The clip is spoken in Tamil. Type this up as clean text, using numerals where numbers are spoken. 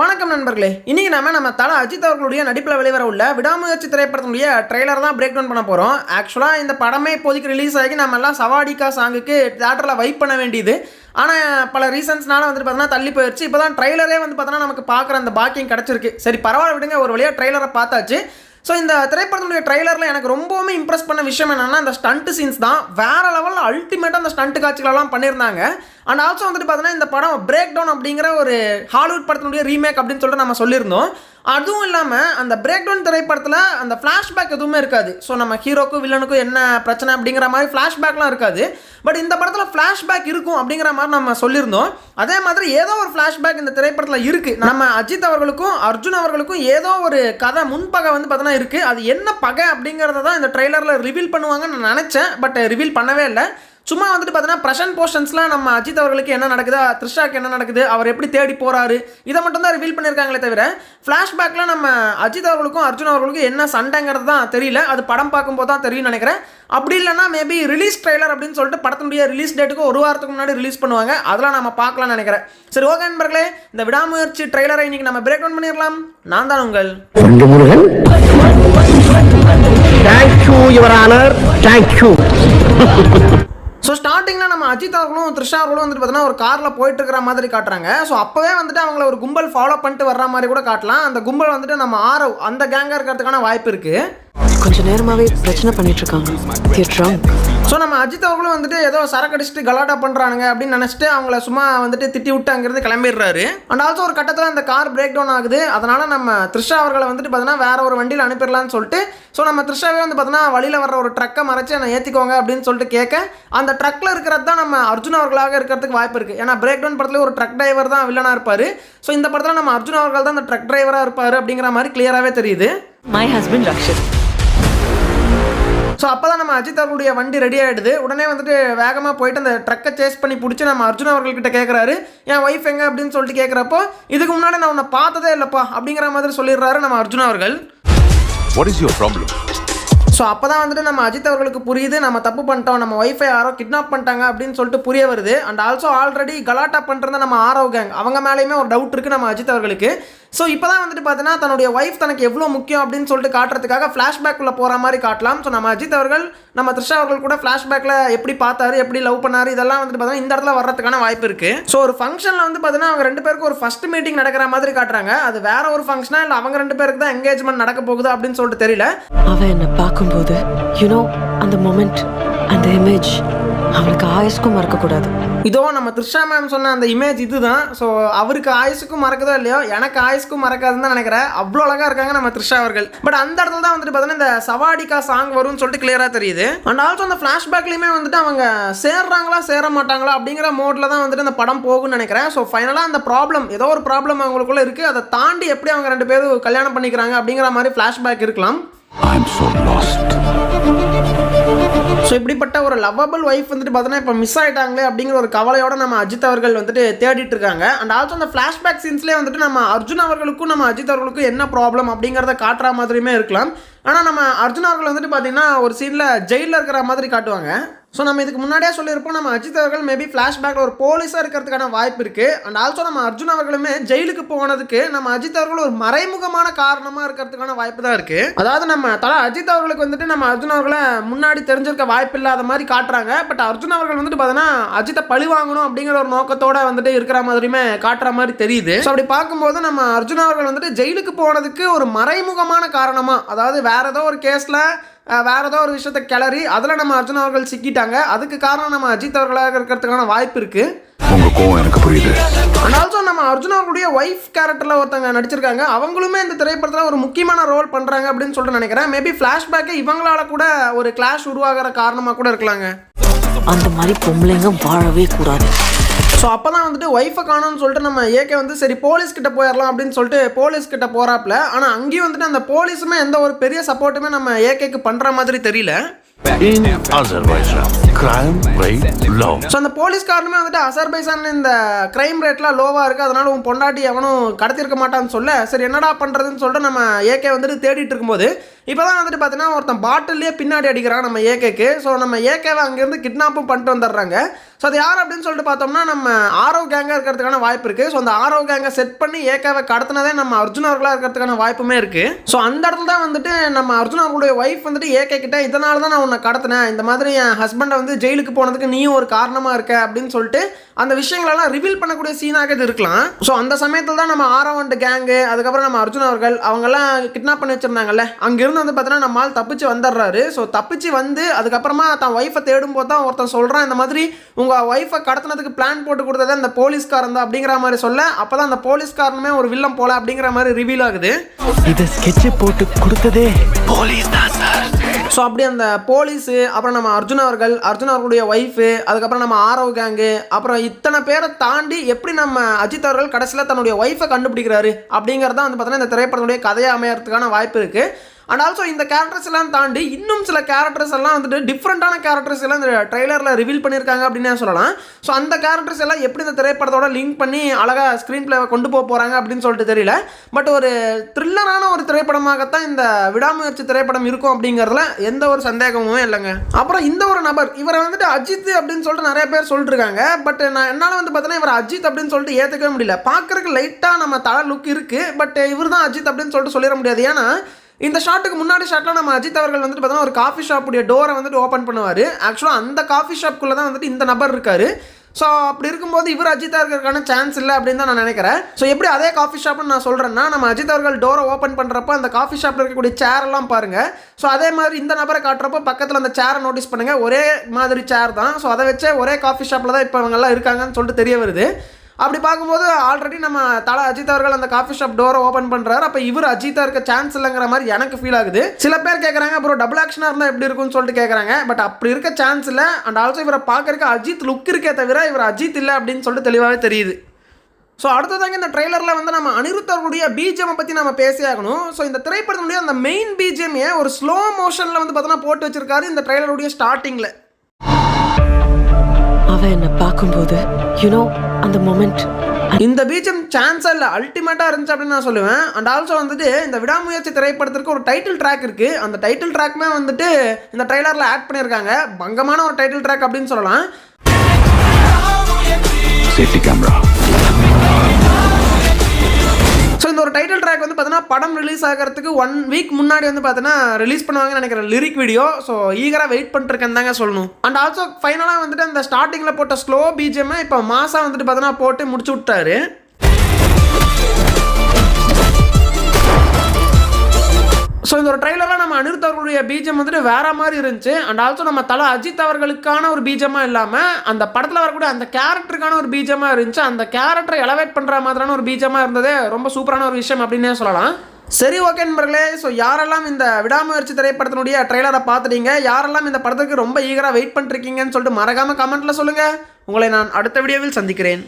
வணக்கம் நண்பர்களே, இன்னைக்கு நம்ம தல அஜித் அவர்களுடைய நடிப்பில் வெளிவர உள்ள விடாமுயற்சி திரைப்படத்தினுடைய ட்ரெய்லர் தான் பிரேக் டவுன் பண்ண போகிறோம். ஆக்சுவலாக இந்த படமே இப்போதைக்கு ரிலீஸ் ஆகி நம்ம எல்லாம் சவாடிக்கா சாங்குக்கு தியேட்டரில் வைப் பண்ண வேண்டியது. ஆனால் பல ரீசன்ஸ்னால வந்துட்டு பார்த்தோன்னா தள்ளி போயிடுச்சு. இப்போ தான் ட்ரெய்லரே வந்து பார்த்தோன்னா நமக்கு பார்க்குற அந்த பாக்கியம் கிடச்சிருக்கு. சரி பரவாயில்ல விடுங்க, ஒரு வழியாக ட்ரெய்லரை பார்த்தாச்சு. ஸோ இந்த திரைப்படத்தினுடைய ட்ரெய்லரில் எனக்கு ரொம்பவுமே இம்ப்ரெஸ் பண்ண விஷயம் என்னென்னா அந்த ஸ்டண்ட் சீன்ஸ் தான். வேறு லெவலில் அல்டிமேட்டாக அந்த ஸ்டண்ட் காட்சிகளெல்லாம் பண்ணியிருந்தாங்க. அண்ட் ஆல்சோ வந்துட்டு பார்த்தோன்னா இந்த படம் பிரேக் டவுன் அப்படிங்கிற ஒரு ஹாலிவுட் படத்தினுடைய ரீமேக் அப்படின்னு சொல்லிட்டு நம்ம சொல்லியிருந்தோம். அதுவும் இல்லாமல் அந்த பிரேக் டவுன் திரைப்படத்தில் அந்த ஃப்ளாஷ்பேக் எதுவுமே இருக்காது. ஸோ நம்ம ஹீரோக்கும் வில்லனுக்கும் என்ன பிரச்சனை அப்படிங்கிற மாதிரி ஃப்ளாஷ்பேக்லாம் இருக்காது. பட் இந்த படத்தில் ஃப்ளாஷ்பேக் இருக்கும் அப்படிங்கிற மாதிரி நம்ம சொல்லியிருந்தோம். அதே மாதிரி ஏதோ ஒரு ஃப்ளாஷ்பேக் இந்த திரைப்படத்தில் இருக்குது. நம்ம அஜித் அவர்களுக்கும் அர்ஜுன் அவர்களுக்கும் ஏதோ ஒரு கதை முன்பகை வந்து பார்த்தோன்னா இருக்குது. அது என்ன பகை அப்படிங்கிறத தான் இந்த ட்ரெய்லரில் ரிவீல் பண்ணுவாங்கன்னு நான் நினச்சேன். பட் ரிவீல் பண்ணவே இல்லை. சும்மா வந்துட்டு பார்த்தீங்கன்னா ப்ரெசன்ட் போர்ஷன்ஸ்லாம் நம்ம அஜித் அவர்களுக்கு என்ன நடக்குது, த்ரிஷாக்கு என்ன நடக்குது, அவர் எப்படி தேடி போகிறாரு, இதை மட்டும் தான் ரிவீல் பண்ணியிருக்காங்களே தவிர ஃப்ளாஷ்பேக்கில் நம்ம அஜித் அவர்களுக்கும் அர்ஜுன் அவர்களுக்கும் என்ன சண்டைங்கிறது தான் தெரியல. அது படம் பார்க்கும்போது தான் தெரியும்னு நினைக்கிறேன். அப்படி இல்லைனா மேபி ரிலீஸ் ட்ரெய்லர் அப்படின்னு சொல்லிட்டு படத்தினுடைய ரிலீஸ் டேட்டுக்கு ஒரு வாரத்துக்கு முன்னாடி ரிலீஸ் பண்ணுவாங்க. அதெல்லாம் நம்ம பார்க்கலாம்னு நினைக்கிறேன். சரி ஓகே நண்பர்களே, இந்த விடாமுயற்சி ட்ரெய்லரை இன்னைக்கு நம்ம பிரேக் டவுன் பண்ணிடலாம். நான் தான் உங்கள் thank you your honour, thank you. So ஸ்டார்டிங்கில் நம்ம அஜித் அவர்களும் த்ரிஷா அவர்களும் வந்துட்டு பார்த்தீங்கன்னா ஒரு காரில் போயிட்டு இருக்கிற மாதிரி காட்டுறாங்க. ஸோ அப்போவே வந்துட்டு அவங்கள ஒரு கும்பல் ஃபாலோ பண்ணிட்டு வர்ற மாதிரி கூட காட்டலாம். அந்த கும்பல் வந்துட்டு நம்ம ஆரவ் அந்த கேங்காக இருக்கிறதுக்கான வாய்ப்பு இருக்குது. கொஞ்சம் நேரமாகவே பிரச்சனை பண்ணிட்டு இருக்காங்க. ஸோ நம்ம அஜித் அவர்களும் வந்துட்டு ஏதோ சரக்கு அடிச்சுட்டு கலாட்டா பண்ணுறானுங்க அப்படின்னு நினச்சிட்டு அவங்கள சும்மா வந்துட்டு திட்டி விட்டு அங்கிருந்து கிளம்பிடுறாரு. அண்ட் ஆல்சோ ஒரு கட்டத்தில் அந்த கார் பிரேக் டவுன் ஆகுது. அதனால் நம்ம த்ரிஷா அவர்களை வந்துட்டு பார்த்தீங்கன்னா வேற ஒரு வண்டியில் அனுப்பிடலான்னு சொல்லிட்டு ஸோ நம்ம த்ரிஷாவே வந்து பார்த்தீங்கன்னா வழியில் வர ஒரு ட்ரக்கை மறைச்சி என்னை ஏற்றிக்கோங்க அப்படின்னு சொல்லிட்டு கேட்க அந்த ட்ரக்கில் இருக்கிறது தான் நம்ம அர்ஜுன் அவர்களாக இருக்கிறதுக்கு வாய்ப்பு இருக்குது. ஏன்னா பிரேக் டவுன் படத்தில் ஒரு ட்ரக் டிரைவர் தான் வில்லனாக இருப்பார். ஸோ இந்த படத்தில் நம்ம அர்ஜுன் அவர்கள் தான் அந்த ட்ரக் டிரைவராக இருப்பார் அப்படிங்கிற மாதிரி கிளியராகவே தெரியுது. My husband Rakshit. ஸோ அப்போ தான் நம்ம அஜித் அவர்களுடைய வண்டி ரெடி ஆகிடுது. உடனே வந்துட்டு வேகமாக போயிட்டு அந்த ட்ரக்கை சேஸ் பண்ணி பிடிச்சி நம்ம அர்ஜுன் அவர்கள்கிட்ட கேட்குறாரு, என் ஒய்ஃப் எங்கே அப்படின்னு சொல்லிட்டு கேட்குறப்போ இதுக்கு முன்னாடி நான் உன்னை பார்த்ததே இல்லைப்பா அப்படிங்கிற மாதிரி சொல்லிடுறாரு நம்ம அர்ஜுன் அவர்கள். What is your problem? So அப்போ தான் வந்துட்டு நம்ம அஜித் அவர்களுக்கு புரியுது நம்ம தப்பு பண்ணிட்டோம், நம்ம ஒய்ஃபை யாரோ கிட்னாப் பண்ணிட்டாங்க அப்படின்னு சொல்லிட்டு புரிய வருது. அண்ட் ஆல்சோ ஆல்ரெடி கலாட்டா பண்ணுறது நம்ம ஆரவ் கேங் அவங்க மேலேயுமே ஒரு டவுட் இருக்குது நம்ம அஜித் அவர்களுக்கு. ஸோ இப்போ தான் வந்துட்டு பார்த்தீங்கன்னா தன்னுடைய ஒய்ஃப் தனக்கு எவ்வளோ முக்கியம் அப்படின்னு சொல்லிட்டு காட்டுறதுக்காக ஃப்ளாஷ்பேக்குள்ளே போகிற மாதிரி காட்டலாம். ஸோ நம்ம அஜித் அவர்கள் நம்ம த்ரிஷா அவர்கள் கூட ஃப்ளாஷ்பேக்கில் எப்படி பார்த்தாரு, எப்படி லவ் பண்ணாரு, இதெல்லாம் வந்துட்டு பார்த்தீங்கன்னா இந்த இடத்துல வர்றதுக்கான வாய்ப்பு இருக்குது. ஸோ ஒரு ஃபங்க்ஷனில் வந்து பார்த்தீங்கன்னா அவங்க ரெண்டு பேருக்கு ஒரு ஃபர்ஸ்ட் மீட்டிங் நடக்கிற மாதிரி காட்டுறாங்க. அது வேற ஒரு ஃபங்க்ஷனா இல்லை அவங்க ரெண்டு பேருக்கு தான் என்கேஜ்மெண்ட் நடக்க போகுது அப்படின்னு சொல்லிட்டு தெரியல. அவன் என்னை பார்க்கும்போது அந்த மொமெண்ட், அந்த இமேஜ் அவளுக்கு ஆயுசுக்கும் மறக்கக்கூடாது. இதோ நம்ம த்ரிஷா மேம் சொன்ன அந்த இமேஜ் இதுதான். ஸோ அவருக்கு ஆயுசுக்கும் மறக்குதோ இல்லையோ, எனக்கு ஆயுசுக்கும் மறக்காதுன்னு தான் நினைக்கிறேன். அவ்வளோ அழகாக இருக்காங்க நம்ம த்ரிஷா அவர்கள். பட் அந்த இடத்துல தான் வந்துட்டு பார்த்தீங்கன்னா இந்த சவாடிக்கா சாங் வரும்னு சொல்லிட்டு கிளியராக தெரியுது. அண்ட் ஆல்சோ அந்த ஃப்ளாஷ்பேக்லேயுமே வந்துட்டு அவங்க சேர்றாங்களா சேர மாட்டாங்களா அப்படிங்கிற மோடில் தான் வந்துட்டு அந்த படம் போகும்னு நினைக்கிறேன். ஸோ ஃபைனலாக அந்த ப்ராப்ளம் ஏதோ ஒரு ப்ராப்ளம் அவங்களுக்குள்ள இருக்குது. அதை தாண்டி எப்படி அவங்க ரெண்டு பேரும் கல்யாணம் பண்ணிக்கிறாங்க அப்படிங்கிற மாதிரி ஃப்ளாஷ்பேக் இருக்கலாம். I'm so lost. ஸோ இப்படிப்பட்ட ஒரு லவ்வபிள் ஒய்ஃப் வந்துட்டு பார்த்தோன்னா இப்போ மிஸ் ஆகிட்டாங்களே அப்படிங்கிற ஒரு கவலையோட நம்ம அஜித் அவர்கள் வந்துட்டு தேடிட்டு இருக்காங்க. அண்ட் ஆல்சோ அந்த ஃப்ளாஷ்பேக் சீன்ஸ்லேயே வந்துட்டு நம்ம அர்ஜுன் அவர்களுக்கும் நம்ம அஜித் அவர்களுக்கும் என்ன ப்ராப்ளம் அப்படிங்கிறத காட்டுற மாதிரியுமே இருக்கலாம். ஆனால் நம்ம அர்ஜுன் அவர்கள் வந்துட்டு பார்த்தீங்கன்னா ஒரு சீனில் ஜெயிலில் இருக்கிற மாதிரி காட்டுவாங்க. ஸோ நம்ம இதுக்கு முன்னாடியே சொல்லியிருப்போம் நம்ம அஜித் அவர்கள் மேபி ஃப்ளாஷ்பேக்கில் ஒரு போலீஸாக இருக்கிறதுக்கான வாய்ப்பு இருக்குது. அண்ட் ஆல்சோ நம்ம அர்ஜுன் அவர்களுமே ஜெயிலுக்கு போனதுக்கு நம்ம அஜித் அவர்கள் ஒரு மறைமுகமான காரணமாக இருக்கிறதுக்கான வாய்ப்பு தான் இருக்குது. அதாவது நம்ம அஜித் அவர்களுக்கு வந்துட்டு நம்ம அர்ஜுன் அவர்களை முன்னாடி தெரிஞ்சிருக்க வாய்ப்பு இல்லாத மாதிரி காட்டுறாங்க. பட் அர்ஜுன் அவர்கள் வந்துட்டு பார்த்தீங்கன்னா அஜித்தை பழி வாங்கணும் அப்படிங்கிற ஒரு நோக்கத்தோட வந்துட்டு இருக்கிற மாதிரியுமே காட்டுற மாதிரி தெரியுது. ஸோ அப்படி பார்க்கும்போது நம்ம அர்ஜுன் அவர்கள் வந்துட்டு ஜெயிலுக்கு போனதுக்கு ஒரு மறைமுகமான காரணமாக, அதாவது வேற ஏதோ ஒரு கேஸில் வேற ஏதோ ஒரு விஷயத்தை கிளறி அதில் நம்ம அர்ஜுன் அவர்கள் சிக்கிட்டாங்க. அதுக்கு காரணம் நம்ம அஜித் அவர்களாக இருக்கிறதுக்கான வாய்ப்பு இருக்கு. உங்க கோவம் எனக்கு புரியுது. அண்ட் ஆல்சோ நம்ம அர்ஜுன் அவர்களுடைய ஒய்ஃப் கேரக்டரில் ஒருத்தங்க நடிச்சிருக்காங்க. அவங்களுமே இந்த திரைப்படத்தில் ஒரு முக்கியமான ரோல் பண்ணுறாங்க அப்படின்னு சொல்லிட்டு நினைக்கிறேன். மேபி ஃப்ளாஷ்பேக்கை இவங்களால கூட ஒரு கிளாஷ் உருவாகிற காரணமாக கூட இருக்கலாங்க. அந்த மாதிரி பொம்பளைங்க வாழவே கூடாது. ஸோ அப்போ தான் வந்துட்டு ஒய்ஃபை காணும்னு சொல்லிட்டு நம்ம ஏகே வந்து சரி போலீஸ்கிட்ட போயிடலாம் அப்படின்னு சொல்லிட்டு போலீஸ்கிட்ட போகிறாப்புல. ஆனால் அங்கேயும் வந்துட்டு அந்த போலீஸுமே எந்த ஒரு பெரிய சப்போர்ட்டுமே நம்ம ஏகேக்கு பண்ணுற மாதிரி தெரியல. In Azerbaijan, crime rate low. So அந்த போலீஸ்காரனுமே வந்துட்டு அசர்பைசான் இந்த கிரைம் ரேட்லாம் லோவாக இருக்குது, அதனால உன் பொண்டாட்டி எவனும் கடத்திருக்க மாட்டான்னு சொல்ல சரி என்னடா பண்ணுறதுன்னு சொல்லிட்டு நம்ம ஏகே வந்துட்டு தேடிட்டு இருக்கும்போது இப்போ தான் வந்துட்டு பார்த்தீங்கன்னா ஒருத்தன் பாட்டிலே பின்னாடி அடிக்கிறான் நம்ம ஏகேக்கு. ஸோ நம்ம ஏகேவை அங்கேருந்து கிட்னாப்பும் பண்ணிட்டு வந்துடுறாங்க. ஸோ அது யார் அப்படின்னு சொல்லிட்டு பார்த்தோம்னா நம்ம ஆரவ் கேங்காக இருக்கிறதுக்கான வாய்ப்பு இருக்குது. ஸோ அந்த ஆரவ் கேங்கை செட் பண்ணி ஏகேவை கடத்தினதே நம்ம அர்ஜுன் அவர்களாக இருக்கிறதுக்கான வாய்ப்புமே இருக்குது. ஸோ அந்த இடத்துல தான் வந்துட்டு நம்ம அர்ஜுன் அவர்களுடைய ஒய்ஃப் வந்துட்டு ஏகே கிட்ட இதனால தான் நான் உன்னை கடத்தினேன், இந்த மாதிரி என் ஹஸ்பண்டை வந்து ஜெயிலுக்கு போனதுக்கு நீயும் ஒரு காரணமாக இருக்க அப்படின்னு சொல்லிட்டு அந்த விஷயங்களெல்லாம் ரிவீல் பண்ணக்கூடிய சீனாக இது இருக்கலாம். ஸோ அந்த சமயத்தில் தான் நம்ம ஆரவ் அண்ட் கேங்கு, அதுக்கப்புறம் நம்ம அர்ஜுன் அவர்கள் அவங்கெல்லாம் கிட்னாப் பண்ணி வச்சிருந்தாங்கல்ல, அங்கிருந்து வந்து பார்த்தீங்கன்னா நம்ம ஆள் தப்பிச்சு வந்துடுறாரு. ஸோ தப்பிச்சு வந்து அதுக்கப்புறமா தன் ஒய்ஃபை தேடும் போது தான் ஒருத்தன் சொல்கிறான், இந்த மாதிரி உங்கள் ஒய்ஃபை கடத்தினதுக்கு பிளான் போட்டு கொடுத்தது அந்த போலீஸ்காரன் தான் அப்படிங்கிற மாதிரி சொல்ல, அப்போ தான் அந்த போலீஸ்காரனுமே ஒரு வில்லம் போல அப்படிங்கிற மாதிரி ரிவீல் ஆகுது. இதை ஸ்கெட்ச் போட்டு கொடுத்ததே போலீஸ் தான் சார். ஸோ அப்படி அந்த போலீஸு, அப்புறம் நம்ம அர்ஜுன் அவர்களுடைய ஒய்ஃபு, அதுக்கப்புறம் நம்ம ஆரவ் கேங்கு, அப்புறம் இத்தனை பேரை தாண்டி எப்படி நம்ம அஜித் அவர்கள் கடைசியில் தன்னுடைய ஒய்ஃபை கண்டுபிடிக்கிறாரு அப்படிங்கிறத வந்து பார்த்தீங்கன்னா இந்த திரைப்படத்துடைய கதையை அமையறதுக்கான வாய்ப்பு இருக்குது. அண்ட் ஆல்சோ இந்த கேரக்டர்ஸ் எல்லாம் தாண்டி இன்னும் சில கேரக்டர்ஸ் எல்லாம் வந்துட்டு டிஃப்ரெண்ட்டான கேரக்டர்ஸ் எல்லாம் இந்த ட்ரெய்லரில் ரிவீல் பண்ணியிருக்காங்க அப்படின்னு சொல்லலாம். ஸோ அந்த கேரக்டர்ஸ் எல்லாம் எப்படி இந்த திரைப்படத்தோட லிங்க் பண்ணி அழகாக ஸ்க்ரீன் பிளேவை கொண்டு போகிறாங்க அப்படின்னு சொல்லிட்டு தெரியல. பட் ஒரு த்ரில்லரான ஒரு திரைப்படமாகத்தான் இந்த விடாமுயற்சி திரைப்படம் இருக்கும் அப்படிங்கிறதுல எந்த ஒரு சந்தேகமுமே இல்லைங்க. அப்புறம் இந்த ஒரு நபர் இவரை வந்துட்டு அஜித் அப்படின்னு சொல்லிட்டு நிறைய பேர் சொல்லிட்டு இருக்காங்க. பட் நான் என்னால் வந்து பார்த்தீங்கன்னா இவர் அஜித் அப்படின்னு சொல்லிட்டு ஏற்றுக்கவே முடியல. பார்க்குறதுக்கு லைட்டாக நம்ம தலை லுக் இருக்குது, பட் இவர் தான் அஜித் அப்படின்னு சொல்லிட்டு சொல்லிட முடியாது. ஏன்னா இந்த ஷாட்டுக்கு முன்னாடி ஷாட்டில் நம்ம அஜித் அவர்கள் வந்துட்டு பார்த்தீங்கன்னா ஒரு காஃபி ஷாப்புடைய டோரை வந்துட்டு ஓப்பன் பண்ணுவார். ஆக்சுவலாக அந்த காஃபி ஷாப்புக்குள்ளே தான் வந்துட்டு இந்த நபர் இருக்கார். ஸோ அப்படி இருக்கும்போது இவர் அஜித்தாக இருக்கிறதுக்கான சான்ஸ் இல்லை அப்படின்னு தான் நான் நினைக்கிறேன். ஸோ எப்படி அதே காஃபி ஷாப்னு நான் சொல்கிறேன்னா, நம்ம அஜித் அவர்கள் டோரை ஓப்பன் பண்ணுறப்போ அந்த காஃபி ஷாப்பில் இருக்கக்கூடிய சேரெல்லாம் பாருங்கள். ஸோ அதே மாதிரி இந்த நபரை காட்டுறப்போ பக்கத்தில் அந்த சேரை நோட்டீஸ் பண்ணுங்கள், ஒரே மாதிரி சேர் தான். ஸோ அதை வச்சே ஒரே காஃபி ஷாப்பில் தான் இப்போ இவங்கெல்லாம் இருக்காங்கன்னு சொல்லிட்டு தெரிய வருது. அப்படி பார்க்கும்போது ஆல்ரெடி நம்ம தலை அஜித் அவர்கள் அந்த காஃபி ஷாப் டோரை ஓப்பன் பண்ணுறாரு. அப்போ இவர் அஜித்தாக இருக்க சான்ஸ் இல்லைங்கிற மாதிரி எனக்கு ஃபீல் ஆகுது. சில பேர் கேட்குறாங்க அப்புறம் டபுள் ஆக்ஷனாக இருந்தால் எப்படி இருக்குன்னு சொல்லிட்டு கேட்குறாங்க. பட் அப்படி இருக்க சான்ஸ் இல்லை. அண்ட் ஆல்சோ இவரை பார்க்கறதுக்கு அஜித் லுக் இருக்கே தவிர இவர் அஜித் இல்லை அப்படின்னு சொல்லிட்டு தெளிவாகவே தெரியுது. ஸோ அடுத்ததாங்க இந்த ட்ரெய்லரில் வந்து நம்ம அனிருத் அவர்களுடைய பிஜிஎம் பற்றி நம்ம பேசி ஆகணும். ஸோ இந்த திரைப்படத்தினுடைய அந்த மெயின் பிஜிஎம்ஐ ஒரு ஸ்லோ மோஷனில் வந்து பார்த்தோன்னா போட்டு வச்சிருக்காரு இந்த ட்ரெய்லருடைய ஸ்டார்டிங்கில். அவன் என்னை பார்க்கும்போது அந்த மொமெண்ட், இந்த பீஜம் சான்ஸாக இல்லை, அல்டிமேட்டாக இருந்துச்சு அப்படின்னு நான் சொல்லுவேன். அண்ட் ஆல்சோ வந்துட்டு இந்த விடாமுயற்சி திரைப்படத்திற்கு ஒரு டைட்டில் ட்ராக் இருக்குது. அந்த டைட்டில் ட்ராக்குமே வந்துட்டு இந்த ட்ரெய்லரில் ஆட் பண்ணியிருக்காங்க. பங்கமான ஒரு டைட்டில் ட்ராக் அப்படின்னு சொல்லலாம். Safety camera. ஸோ இந்த ஒரு டைட்டில் ட்ராக் வந்து பார்த்தீங்கன்னா படம் ரிலீஸ் ஆகிறதுக்கு 1 வீக் முன்னாடி வந்து பார்த்தீங்கன்னா ரிலீஸ் பண்ணுவாங்கன்னு நினைக்கிறேன் லிரிக் வீடியோ. ஸோ ஈகராக வெயிட் பண்ணிருக்கேன் தாங்க சொல்லணும். அண்ட் ஆல்சோ ஃபைனலாக வந்துட்டு அந்த ஸ்டார்டிங்கில் போட்ட ஸ்லோ பிஜிஎம்மை இப்போ மாசாக வந்துட்டு பார்த்தீங்கன்னா போட்டு முடிச்சு விட்டாரு. ஸோ இந்த ஒரு ட்ரெய்லரில் நம்ம அனிருத் அவர்களுடைய பீஜம் வந்துட்டு வேற மாதிரி இருந்துச்சு. அண்ட் ஆல்சோ நம்ம தலை அஜித் அவர்களுக்கான ஒரு பீஜமாக இல்லாமல் அந்த படத்தில் வரக்கூடிய அந்த கேரக்டருக்கான ஒரு பீஜமாக இருந்துச்சு. அந்த கேரக்டரை எலவேட் பண்ணுற மாதிரியான ஒரு பீஜமாக இருந்ததே ரொம்ப சூப்பரான ஒரு விஷயம் அப்படின்னே சொல்லலாம். சரி, ஓகே நண்பர்களே. ஸோ யாரெல்லாம் இந்த விடாமுயற்சி திரைப்படத்தினுடைய ட்ரெய்லரை பார்த்துட்டீங்க, யாரெல்லாம் இந்த படத்துக்கு ரொம்ப ஈகராக வெயிட் பண்ணிருக்கீங்கன்னு சொல்லிட்டு மறக்காமல் கமெண்ட்டில் சொல்லுங்கள். உங்களை நான் அடுத்த வீடியோவில் சந்திக்கிறேன்.